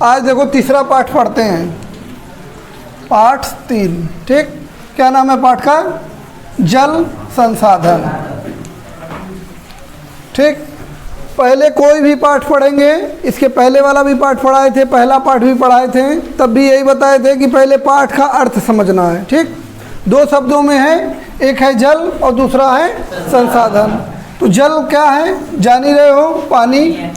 आज देखो तीसरा पाठ पढ़ते हैं, पाठ 3। ठीक, क्या नाम है पाठ का? जल संसाधन। ठीक, पहले कोई भी पाठ पढ़ेंगे, इसके पहले वाला भी पाठ पढ़ाए थे, पहला पाठ भी पढ़ाए थे, तब भी यही बताए थे कि पहले पाठ का अर्थ समझना है। ठीक, 2 शब्दों में है, एक है जल और दूसरा है संसाधन। तो जल क्या है, जान ही रहे हो, पानी।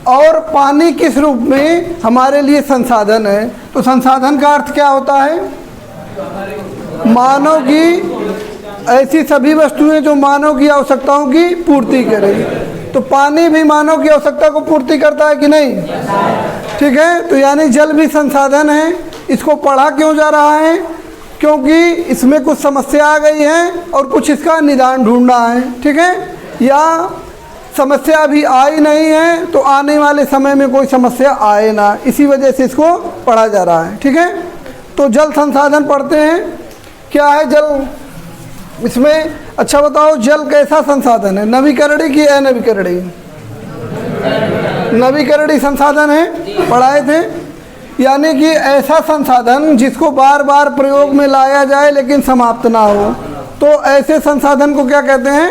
और पानी किस रूप में हमारे लिए संसाधन है? तो संसाधन का अर्थ क्या होता है? मानव की ऐसी सभी वस्तुएं जो मानव की आवश्यकताओं की पूर्ति करें। तो पानी भी मानव की आवश्यकता को पूर्ति करता है कि नहीं? ठीक है, तो यानी जल भी संसाधन है। इसको पढ़ा क्यों जा रहा है? क्योंकि इसमें कुछ समस्या आ गई है और कुछ इसका निदान ढूंढना है। ठीक है, या समस्या अभी आई नहीं है तो आने वाले समय में कोई समस्या आए ना, इसी वजह से इसको पढ़ा जा रहा है। ठीक है, तो जल संसाधन पढ़ते हैं। क्या है जल? इसमें अच्छा बताओ, जल कैसा संसाधन है? नवीकरणीय कि अनवीकरणीय? नवीकरणीय संसाधन है, पढ़ाए थे। यानी कि ऐसा संसाधन जिसको बार बार प्रयोग में लाया जाए लेकिन समाप्त ना हो, तो ऐसे संसाधन को क्या कहते हैं?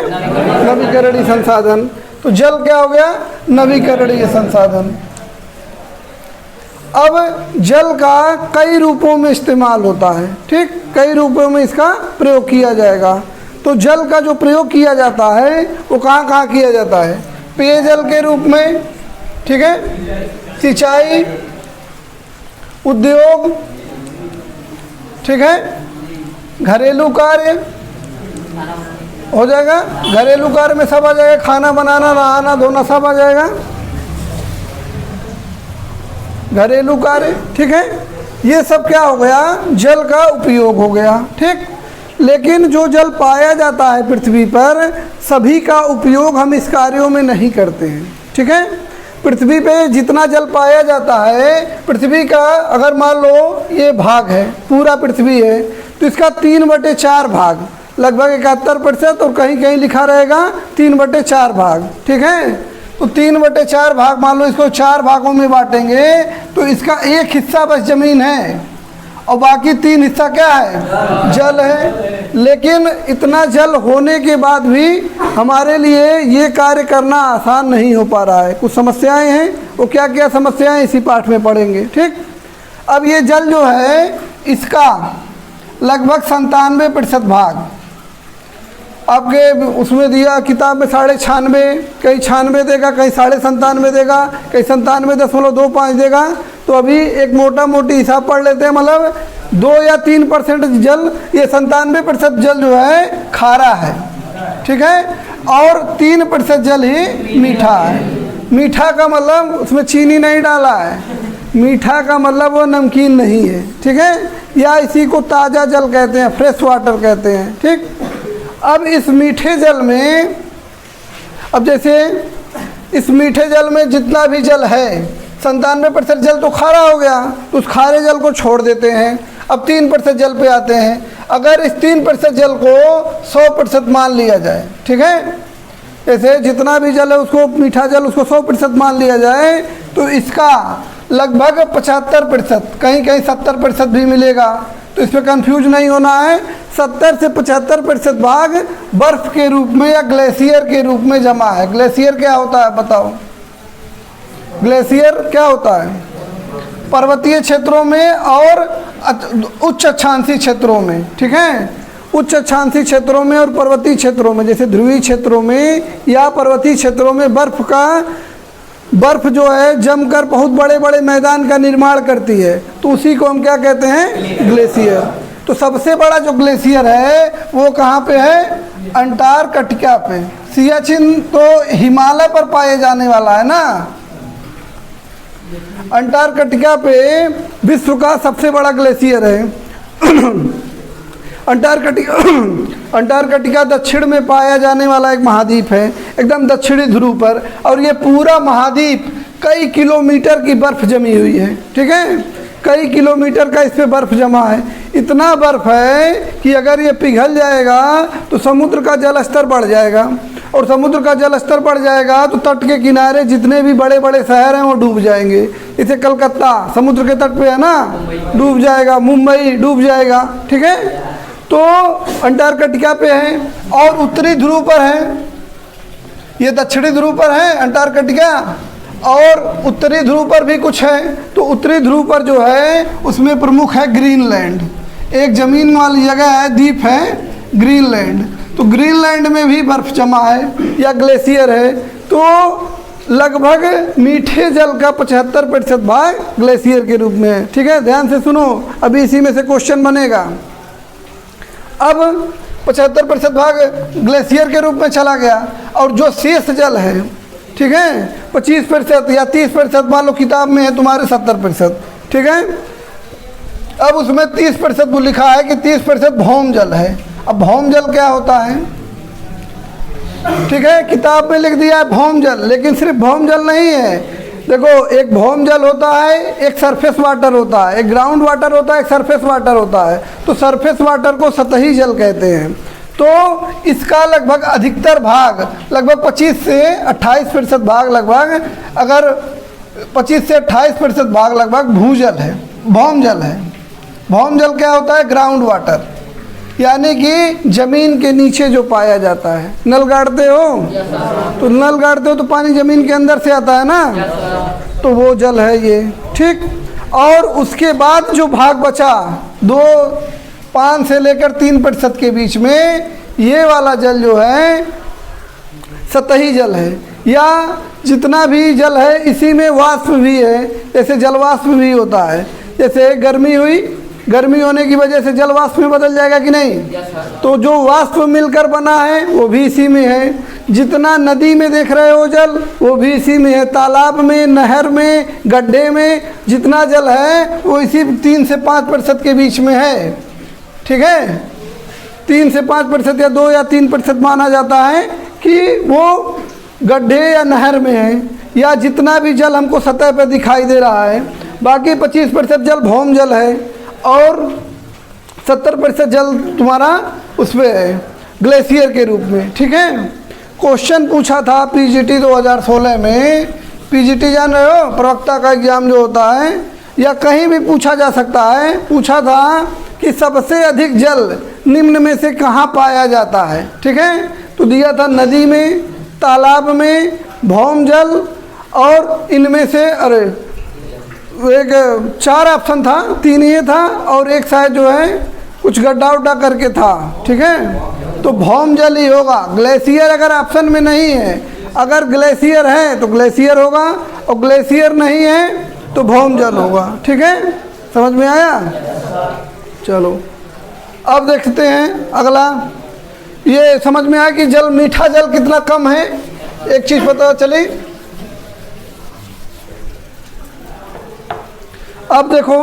नवीकरणीय संसाधन। तो जल क्या हो गया? नवीकरणीय संसाधन। अब जल का कई रूपों में इस्तेमाल होता है। ठीक, कई रूपों में इसका प्रयोग किया जाएगा। तो जल का जो प्रयोग किया जाता है वो कहाँ कहाँ किया जाता है? पेयजल के रूप में, ठीक है, सिंचाई, उद्योग, ठीक है, घरेलू कार्य हो जाएगा। घरेलू कार्य में सब आ जाएगा, खाना बनाना, नहाना धोना सब आ जाएगा, घरेलू कार्य। ठीक है, ये सब क्या हो गया? जल का उपयोग हो गया। ठीक, लेकिन जो जल पाया जाता है पृथ्वी पर, सभी का उपयोग हम इस कार्यों में नहीं करते हैं। ठीक है, पृथ्वी पे जितना जल पाया जाता है, पृथ्वी का अगर मान लो ये भाग है, पूरा पृथ्वी है, तो इसका 3/4 भाग, लगभग 71%, और कहीं कहीं लिखा रहेगा 3/4 भाग। ठीक है, तो 3/4 भाग, मान लो इसको 4 भागों में बांटेंगे तो इसका एक हिस्सा बस जमीन है और बाकी 3 हिस्सा क्या है? जल है। लेकिन इतना जल होने के बाद भी हमारे लिए ये कार्य करना आसान नहीं हो पा रहा है। कुछ समस्याएं हैं, वो क्या क्या समस्याएं इसी पाठ में पढ़ेंगे। ठीक, अब ये जल जो है इसका लगभग 97% भाग आपके उसमें दिया किताब में 96, कहीं 96 देगा, कहीं 97.5 देगा, कहीं 97.25 देगा। तो अभी एक मोटा मोटी हिसाब पढ़ लेते हैं, मतलब 2 या 3% जल, ये 97% जल जो है खारा है। ठीक है, और 3% जल ही मीठा है। मीठा का मतलब उसमें चीनी नहीं डाला है, मीठा का मतलब वो नमकीन नहीं है। ठीक है, या इसी को ताज़ा जल कहते हैं, फ्रेश वाटर कहते हैं। ठीक, अब इस मीठे जल में, अब जैसे इस मीठे जल में जितना भी जल है, 97% जल तो खारा हो गया, तो उस खारे जल को छोड़ देते हैं। अब 3% जल पे आते हैं। अगर इस 3% जल को 100% मान लिया जाए, ठीक है, जैसे जितना भी जल है उसको, मीठा जल उसको 100% मान लिया जाए, तो इसका लगभग 75%, कहीं कहीं 70% भी मिलेगा। तो इसमें कंफ्यूज नहीं होना है। 70 से 75% भाग बर्फ के रूप में या ग्लेशियर के रूप में जमा है। ग्लेशियर क्या होता है बताओ? ग्लेशियर क्या होता है? पर्वतीय क्षेत्रों में और उच्च अक्षांशीय क्षेत्रों में। ठीक है, उच्च अक्षांशीय क्षेत्रों में और पर्वतीय क्षेत्रों में, जैसे ध्रुवीय क्षेत्रों में या पर्वतीय क्षेत्रों में बर्फ जो है जमकर बहुत बड़े बड़े मैदान का निर्माण करती है, तो उसी को हम क्या कहते हैं? ग्लेशियर। तो सबसे बड़ा जो ग्लेशियर है वो कहाँ पे है? अंटार्कटिका पे। सियाचिन तो हिमालय पर पाए जाने वाला है ना। अंटार्कटिका पे विश्व का सबसे बड़ा ग्लेशियर है। अंटार्कटिका दक्षिण में पाया जाने वाला एक महाद्वीप है, एकदम दक्षिणी ध्रुव पर, और ये पूरा महाद्वीप कई किलोमीटर की बर्फ जमी हुई है। ठीक है, कई किलोमीटर का इस पे बर्फ जमा है। इतना बर्फ है कि अगर ये पिघल जाएगा तो समुद्र का जल स्तर बढ़ जाएगा, और समुद्र का जल स्तर बढ़ जाएगा तो तट के किनारे जितने भी बड़े बड़े शहर हैं वो डूब जाएंगे। इसे कलकत्ता समुद्र के तट पे है ना, डूब जाएगा। मुंबई डूब जाएगा, ठीक है। तो अंटार्कटिका पे है और उत्तरी ध्रुव पर है, ये दक्षिणी ध्रुव पर है अंटार्कटिका, और उत्तरी ध्रुव पर भी कुछ है। तो उत्तरी ध्रुव पर जो है उसमें प्रमुख है ग्रीनलैंड, एक ज़मीन वाली जगह है, द्वीप है ग्रीनलैंड। तो ग्रीनलैंड में भी बर्फ़ जमा है या ग्लेशियर है। तो लगभग मीठे जल का 75% भाग ग्लेशियर के रूप में है, ठीक है। ध्यान से सुनो, अभी इसी में से क्वेश्चन बनेगा। अब 75% भाग ग्लेशियर के रूप में चला गया और जो शेष जल है, ठीक है, 25% या 30%, मान लो किताब में है तुम्हारे 70%, ठीक है। अब उसमें 30% लिखा है कि 30% भौम जल है। अब भौम जल क्या होता है, ठीक है, किताब में लिख दिया है भौम जल, लेकिन सिर्फ भौम जल नहीं है। देखो, एक भौम जल होता है, एक सरफेस वाटर होता है, एक ग्राउंड वाटर होता है, एक सरफेस वाटर होता है। तो सरफेस वाटर को सतही जल कहते हैं। तो इसका लगभग अधिकतर भाग, लगभग 25 से 28% भाग, लगभग अगर 25 से 28% भाग लगभग भूजल है, भौम जल है। भौम जल क्या होता है, ग्राउंड वाटर, यानी कि ज़मीन के नीचे जो पाया जाता है। नल गाड़ते हो तो नल गाड़ते हो तो पानी ज़मीन के अंदर से आता है ना, तो वो जल है ये, ठीक। और उसके बाद जो भाग बचा 5 से लेकर 3% के बीच में, ये वाला जल जो है सतही जल है, या जितना भी जल है इसी में वाष्प भी है। जैसे जलवाष्प भी होता है, जैसे गर्मी हुई, गर्मी होने की वजह से जल वाष्प में बदल जाएगा कि नहीं, तो जो वाष्प मिलकर बना है वो भी इसी में है। जितना नदी में देख रहे हो जल, वो भी इसी में है। तालाब में, नहर में, गड्ढे में जितना जल है वो इसी 3 से 5% के बीच में है, ठीक है। 3 से 5% या 2 या 3% माना जाता है कि वो गड्ढे या नहर में है, या जितना भी जल हमको सतह पर दिखाई दे रहा है। बाकी 25% जल भौम जल है और 70% जल तुम्हारा उसमें है ग्लेशियर के रूप में, ठीक है। क्वेश्चन पूछा था पीजीटी 2016 में, पीजीटी जान रहे हो, प्रवक्ता का एग्जाम जो होता है, या कहीं भी पूछा जा सकता है। पूछा था कि सबसे अधिक जल निम्न में से कहाँ पाया जाता है, ठीक है। तो दिया था नदी में, तालाब में, भौम जल, और इनमें से एक 4 ऑप्शन था, 3 ये था और एक शायद जो है कुछ गड्ढा उड्ढा करके था, ठीक है। तो भौम जल ही होगा। ग्लेशियर अगर ऑप्शन में नहीं है, अगर ग्लेशियर है तो ग्लेशियर होगा, और ग्लेशियर नहीं है तो भौम जल होगा, ठीक है। समझ में आया? चलो अब देखते हैं अगला। ये समझ में आया कि जल, मीठा जल कितना कम है, एक चीज़ पता चली। अब देखो,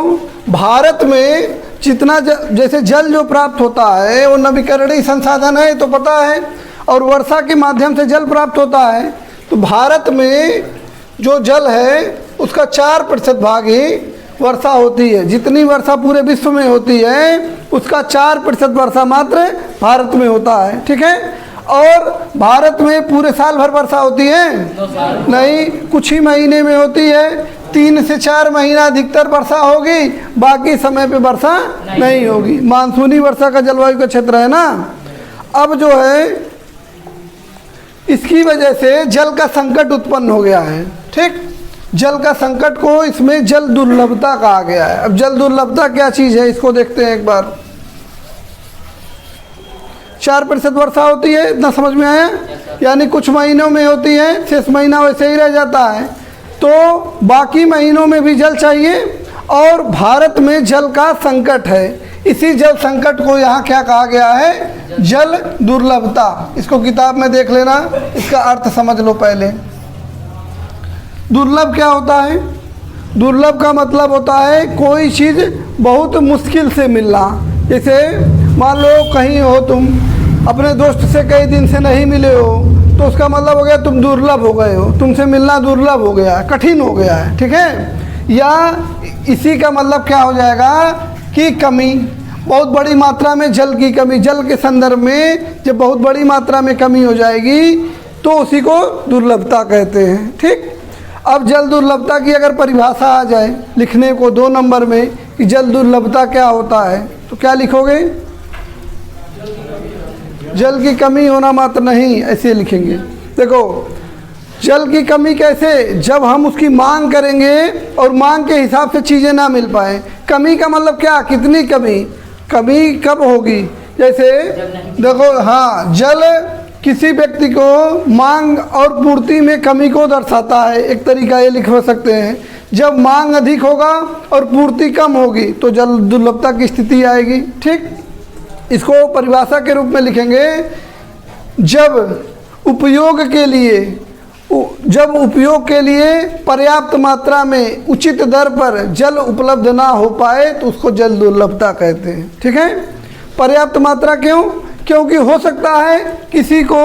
भारत में जितना जैसे जल जो प्राप्त होता है वो नवीकरणीय संसाधन है, तो पता है, और वर्षा के माध्यम से जल प्राप्त होता है। तो भारत में जो जल है उसका 4% भाग ही वर्षा होती है। जितनी वर्षा पूरे विश्व में होती है उसका 4% वर्षा मात्र भारत में होता है, ठीक है। और भारत में पूरे साल भर वर्षा होती है नहीं, कुछ ही महीने में होती है। 3 से 4 महीना अधिकतर वर्षा होगी, बाकी समय पे वर्षा नहीं होगी। मानसूनी वर्षा का जलवायु का क्षेत्र है ना। अब जो है इसकी वजह से जल का संकट उत्पन्न हो गया है, ठीक। जल का संकट को इसमें जल दुर्लभता कहा गया है। अब जल दुर्लभता क्या चीज़ है इसको देखते हैं एक बार। 4% वर्षा होती है, इतना समझ में आया, यानी कुछ महीनों में होती है, शेष महीना वैसे ही रह जाता है। तो बाकी महीनों में भी जल चाहिए, और भारत में जल का संकट है। इसी जल संकट को यहाँ क्या कहा गया है, जल दुर्लभता। इसको किताब में देख लेना, इसका अर्थ समझ लो पहले। दुर्लभ क्या होता है? दुर्लभ का मतलब होता है कोई चीज़ बहुत मुश्किल से मिलना। जैसे मान लो कहीं हो तुम, अपने दोस्त से कई दिन से नहीं मिले हो, तो उसका मतलब हो गया तुम दुर्लभ हो गए हो, तुमसे मिलना दुर्लभ हो गया है, कठिन हो गया है, ठीक है। या इसी का मतलब क्या हो जाएगा कि कमी, बहुत बड़ी मात्रा में जल की कमी। जल के संदर्भ में जब बहुत बड़ी मात्रा में कमी हो जाएगी तो उसी को दुर्लभता कहते हैं। ठीक, अब जल दुर्लभता की अगर परिभाषा आ जाए लिखने को 2 नंबर में कि जल दुर्लभता क्या होता है, तो क्या लिखोगे? जल की कमी होना मात्र नहीं, ऐसे लिखेंगे। देखो, जल की कमी कैसे? जब हम उसकी मांग करेंगे और मांग के हिसाब से चीज़ें ना मिल पाए। कमी का मतलब क्या? कितनी कमी? कमी कब होगी? जैसे देखो, हाँ, जल किसी व्यक्ति को मांग और पूर्ति में कमी को दर्शाता है। एक तरीका ये लिख सकते हैं, जब मांग अधिक होगा और पूर्ति कम होगी तो जल दुर्लभता की स्थिति आएगी। ठीक, इसको परिभाषा के रूप में लिखेंगे, जब उपयोग के लिए पर्याप्त मात्रा में उचित दर पर जल उपलब्ध ना हो पाए तो उसको जल दुर्लभता कहते हैं। ठीक है, पर्याप्त मात्रा क्यों? क्योंकि हो सकता है किसी को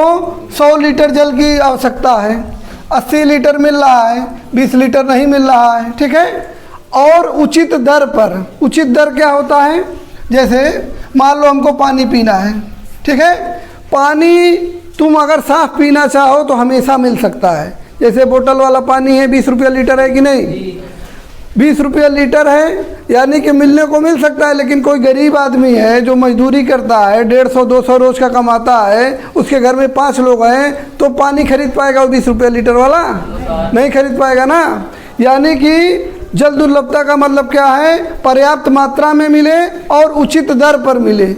100 लीटर जल की आवश्यकता है, 80 लीटर मिल रहा है, 20 लीटर नहीं मिल रहा है। ठीक है, और उचित दर पर, उचित दर क्या होता है? जैसे मान लो हमको पानी पीना है, ठीक है, पानी तुम अगर साफ पीना चाहो तो हमेशा मिल सकता है। जैसे बोतल वाला पानी है, 20 रुपया लीटर है कि नहीं? 20 रुपया लीटर है, यानी कि मिलने को मिल सकता है। लेकिन कोई गरीब आदमी है जो मजदूरी करता है, 150-200 रोज का कमाता है, उसके घर में 5 लोग हैं, तो पानी खरीद पाएगा वो 20 रुपया लीटर वाला? नहीं खरीद पाएगा ना। यानी कि जल दुर्लभता का मतलब क्या है? पर्याप्त मात्रा में मिले और उचित दर पर मिले।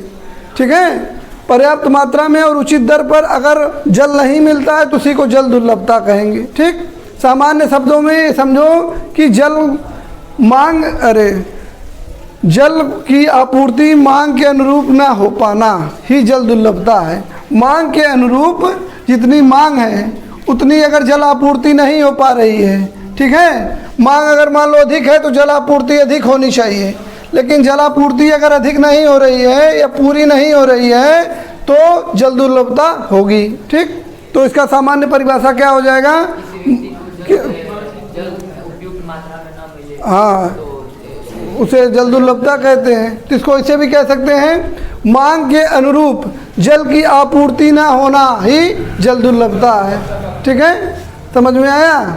ठीक है, पर्याप्त मात्रा में और उचित दर पर अगर जल नहीं मिलता है तो उसी को जल दुर्लभता कहेंगे। ठीक, सामान्य शब्दों में समझो कि जल की आपूर्ति मांग के अनुरूप ना हो पाना ही जल दुर्लभता है। मांग के अनुरूप जितनी मांग है उतनी अगर जल आपूर्ति नहीं हो पा रही है, ठीक है, मांग अगर मान लो अधिक है तो जल आपूर्ति अधिक होनी चाहिए, लेकिन जल आपूर्ति अगर अधिक नहीं हो रही है या पूरी नहीं हो रही है तो जल दुर्लभता होगी। ठीक, तो इसका सामान्य परिभाषा क्या हो जाएगा? हाँ, उसे जल दुर्लभता कहते हैं। तो इसको इसे भी कह सकते हैं, मांग के अनुरूप जल की आपूर्ति ना होना ही जल दुर्लभता है। ठीक है, समझ में आया?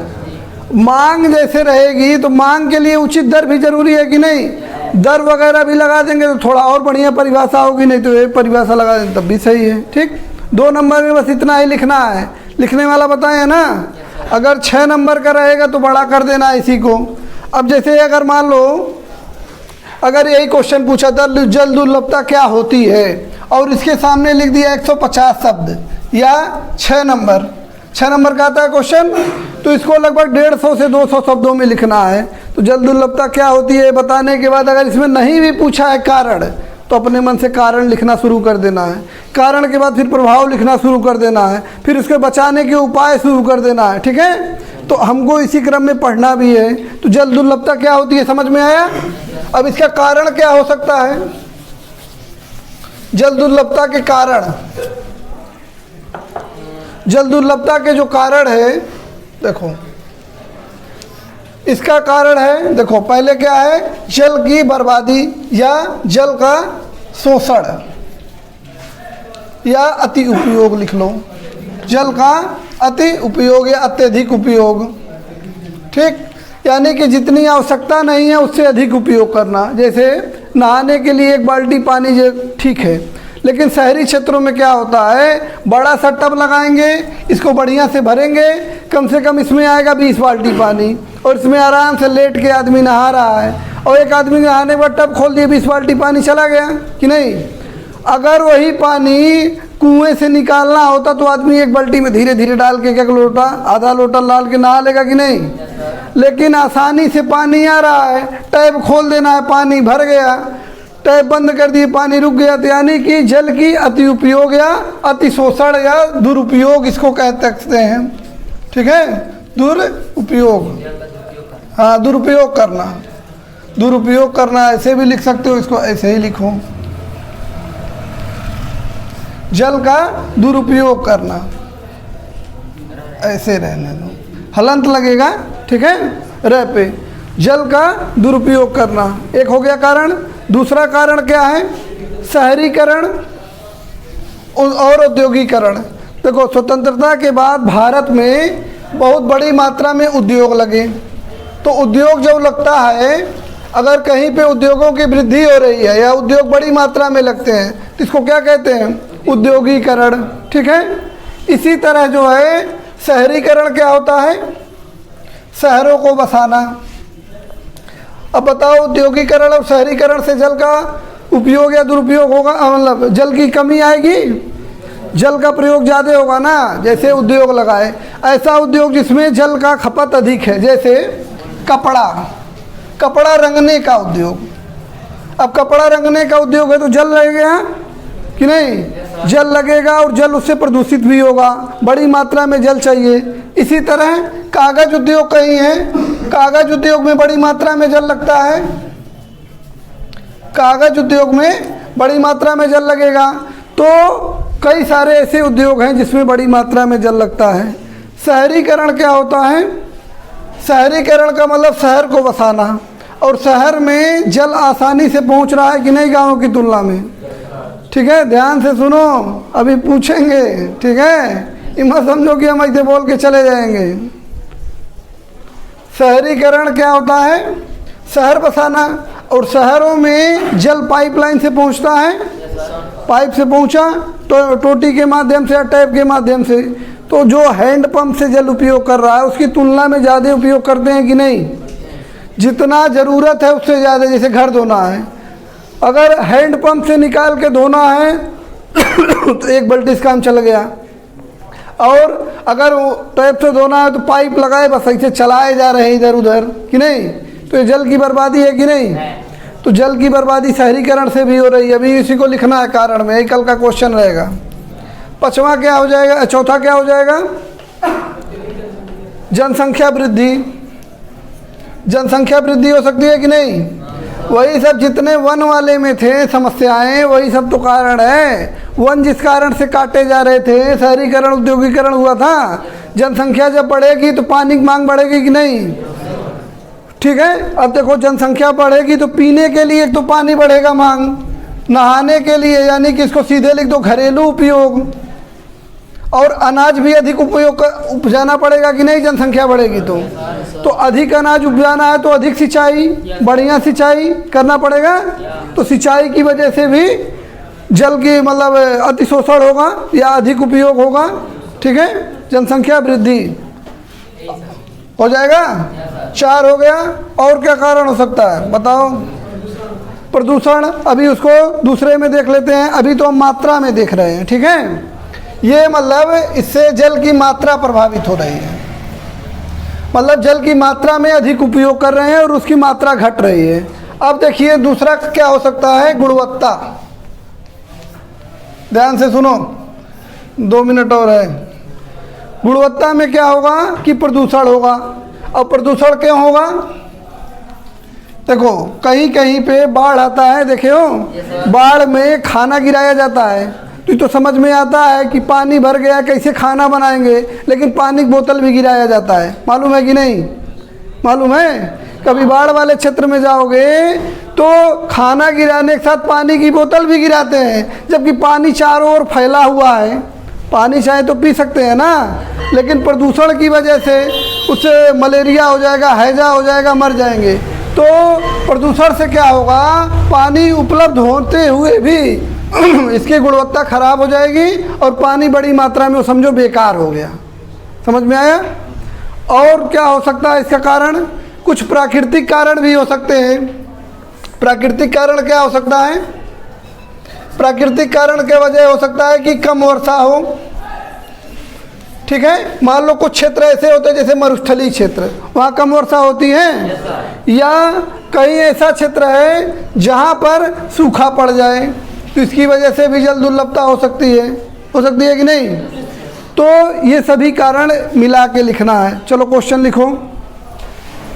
मांग जैसे रहेगी तो मांग के लिए उचित दर भी जरूरी है कि नहीं? दर वगैरह भी लगा देंगे तो थोड़ा और बढ़िया परिभाषा होगी, नहीं तो एक परिभाषा लगा देंगे तब भी सही है। ठीक, 2 नंबर में बस इतना ही लिखना है। लिखने वाला बताए ना, अगर 6 नंबर का रहेगा तो बड़ा कर देना इसी को। अब जैसे अगर मान लो अगर यही क्वेश्चन पूछा था जल दुर्लभता क्या होती है और इसके सामने लिख दिया 150 शब्द या 6 नंबर का आता है क्वेश्चन, तो इसको लगभग 150 से 200 शब्दों में लिखना है। तो जल दुर्लभता क्या होती है बताने के बाद अगर इसमें नहीं भी पूछा है कारण, तो अपने मन से कारण लिखना शुरू कर देना है। कारण के बाद फिर प्रभाव लिखना शुरू कर देना है, फिर उसके बचाने के उपाय शुरू कर देना है। ठीक है, तो हमको इसी क्रम में पढ़ना भी है। तो जल दुर्लभता क्या होती है समझ में आया? अब इसका कारण क्या हो सकता है? जल दुर्लभता के कारण, जल दुर्लभता के जो कारण है, देखो इसका कारण है, देखो पहले क्या है? जल की बर्बादी या जल का शोषण या अति उपयोग लिख लो। जल का अति उपयोग या अत्यधिक उपयोग। ठीक, यानी कि जितनी आवश्यकता नहीं है उससे अधिक उपयोग करना। जैसे नहाने के लिए 1 बाल्टी पानी ठीक है, लेकिन शहरी क्षेत्रों में क्या होता है? बड़ा सा टब लगाएंगे, इसको बढ़िया से भरेंगे, कम से कम इसमें आएगा 20 बाल्टी पानी और इसमें आराम से लेट के आदमी नहा रहा है, और एक आदमी नहाने के बाद टब खोल दिए 20 बाल्टी पानी चला गया कि नहीं? अगर वही पानी कुएं से निकालना होता तो आदमी 1 बाल्टी में धीरे धीरे डाल के 1 लोटा आधा लोटा डाल के नहा लेगा कि नहीं? लेकिन आसानी से पानी आ रहा है, टैप खोल देना है, पानी भर गया, टैप बंद कर दिए, पानी रुक गया। तो यानी कि जल की अति उपयोग या अति शोषण या दुरुपयोग इसको कह सकते हैं। ठीक है, दुरुपयोग, हाँ दुरुपयोग करना, दुरुपयोग करना ऐसे भी लिख सकते हो, इसको ऐसे ही लिखो, जल का दुरुपयोग करना, ऐसे रहने दो, हलंत लगेगा। ठीक है, रह पे जल का दुरुपयोग करना एक हो गया कारण। दूसरा कारण क्या है? शहरीकरण और औद्योगिकरण। देखो, स्वतंत्रता के बाद भारत में बहुत बड़ी मात्रा में उद्योग लगे। तो उद्योग जब लगता है, अगर कहीं पे उद्योगों की वृद्धि हो रही है या उद्योग बड़ी मात्रा में लगते हैं तो इसको क्या कहते हैं? उद्योगीकरण। ठीक है। इसी तरह जो है शहरीकरण क्या होता है? शहरों को बसाना। अब बताओ, उद्योगीकरण और शहरीकरण से जल का उपयोग या दुरुपयोग होगा, मतलब जल की कमी आएगी, जल का प्रयोग ज़्यादा होगा ना। जैसे उद्योग लगाए, ऐसा उद्योग जिसमें जल का खपत अधिक है, जैसे कपड़ा रंगने का उद्योग। अब कपड़ा रंगने का उद्योग है तो जल लगेगा कि नहीं? जल लगेगा और जल उससे प्रदूषित भी होगा, बड़ी मात्रा में जल चाहिए। इसी तरह कागज उद्योग कहीं है, कागज उद्योग में बड़ी मात्रा में जल लगता है, कागज उद्योग में बड़ी मात्रा में जल लगेगा। तो कई सारे ऐसे उद्योग हैं जिसमें बड़ी मात्रा में जल लगता है। शहरीकरण क्या होता है? शहरीकरण का मतलब शहर को बसाना, और शहर में जल आसानी से पहुंच रहा है कि नहीं गांवों की तुलना में? ठीक है, ध्यान से सुनो, अभी पूछेंगे। ठीक है, इतना समझो कि हम ऐसे बोल के चले जाएंगे। शहरीकरण क्या होता है? शहर बसाना, और शहरों में जल पाइपलाइन से पहुंचता है, पाइप से पहुंचा तो टोटी के माध्यम से या टैप के माध्यम से। तो जो हैंडपंप से जल उपयोग कर रहा है उसकी तुलना में ज़्यादा उपयोग करते हैं कि नहीं? जितना ज़रूरत है उससे ज़्यादा। जैसे घर धोना है, अगर हैंडपंप से निकाल के धोना है तो 1 बाल्टी काम चल गया, और अगर टैप से धोना है तो पाइप लगाए बस ऐसे चलाए जा रहे हैं इधर उधर कि नहीं? तो ये जल की बर्बादी है कि नहीं? तो जल की बर्बादी शहरीकरण से भी हो रही है। अभी इसी को लिखना है कारण में, कल का क्वेश्चन रहेगा। पांचवा क्या हो जाएगा? चौथा क्या हो जाएगा? जनसंख्या वृद्धि। जनसंख्या वृद्धि हो सकती है कि नहीं? वही सब जितने वन वाले में थे समस्याएं, वही सब तो कारण है। वन जिस कारण से काटे जा रहे थे, शहरीकरण औद्योगिकरण हुआ था। जनसंख्या जब बढ़ेगी तो पानी की मांग बढ़ेगी कि नहीं? ठीक है। अब देखो, जनसंख्या बढ़ेगी तो पीने के लिए तो पानी बढ़ेगा मांग, नहाने के लिए, यानी कि इसको सीधे लिख दो घरेलू उपयोग, और अनाज भी अधिक उपजाना पड़ेगा कि नहीं? जनसंख्या बढ़ेगी तो अधिक अनाज उपजाना है तो अधिक सिंचाई, बढ़िया सिंचाई करना पड़ेगा। तो सिंचाई की वजह से भी जल की मतलब अतिशोषण होगा या अधिक उपयोग होगा। ठीक है, जनसंख्या वृद्धि हो जाएगा। 4 हो गया। और क्या कारण हो सकता है बताओ? प्रदूषण, अभी उसको दूसरे में देख लेते हैं, अभी तो हम मात्रा में देख रहे हैं। ठीक है, ये मतलब इससे जल की मात्रा प्रभावित हो रही है, मतलब जल की मात्रा में अधिक उपयोग कर रहे हैं और उसकी मात्रा घट रही है। अब देखिए दूसरा क्या हो सकता है? गुणवत्ता। ध्यान से सुनो, 2 मिनट और है। गुणवत्ता में क्या होगा कि प्रदूषण होगा। अब प्रदूषण क्यों होगा? देखो, कहीं कहीं पे बाढ़ आता है, देखियो बाढ़ में खाना गिराया जाता है तो समझ में आता है कि पानी भर गया, कैसे खाना बनाएंगे, लेकिन पानी की बोतल भी गिराया जाता है। मालूम है कि नहीं? मालूम है? कभी बाढ़ वाले क्षेत्र में जाओगे तो खाना गिराने के साथ पानी की बोतल भी गिराते हैं, जबकि पानी चारों ओर फैला हुआ है। पानी चाहे तो पी सकते हैं ना, लेकिन प्रदूषण की वजह से उससे मलेरिया हो जाएगा, हैजा हो जाएगा, मर जाएंगे। तो प्रदूषण से क्या होगा? पानी उपलब्ध होते हुए भी इसकी गुणवत्ता खराब हो जाएगी और पानी बड़ी मात्रा में समझो बेकार हो गया। समझ में आया? और क्या हो सकता है इसका कारण? कुछ प्राकृतिक कारण भी हो सकते हैं। प्राकृतिक कारण क्या हो सकता है? प्राकृतिक कारण के वजह हो सकता है कि कम वर्षा हो। ठीक है, मान लो कुछ क्षेत्र ऐसे होते हैं जैसे मरुस्थलीय क्षेत्र, वहाँ कम वर्षा होती है, या कहीं ऐसा क्षेत्र है जहाँ पर सूखा पड़ जाए तो इसकी वजह से भी जल दुर्लभता हो सकती है कि नहीं? तो ये सभी कारण मिला के लिखना है। चलो क्वेश्चन लिखो।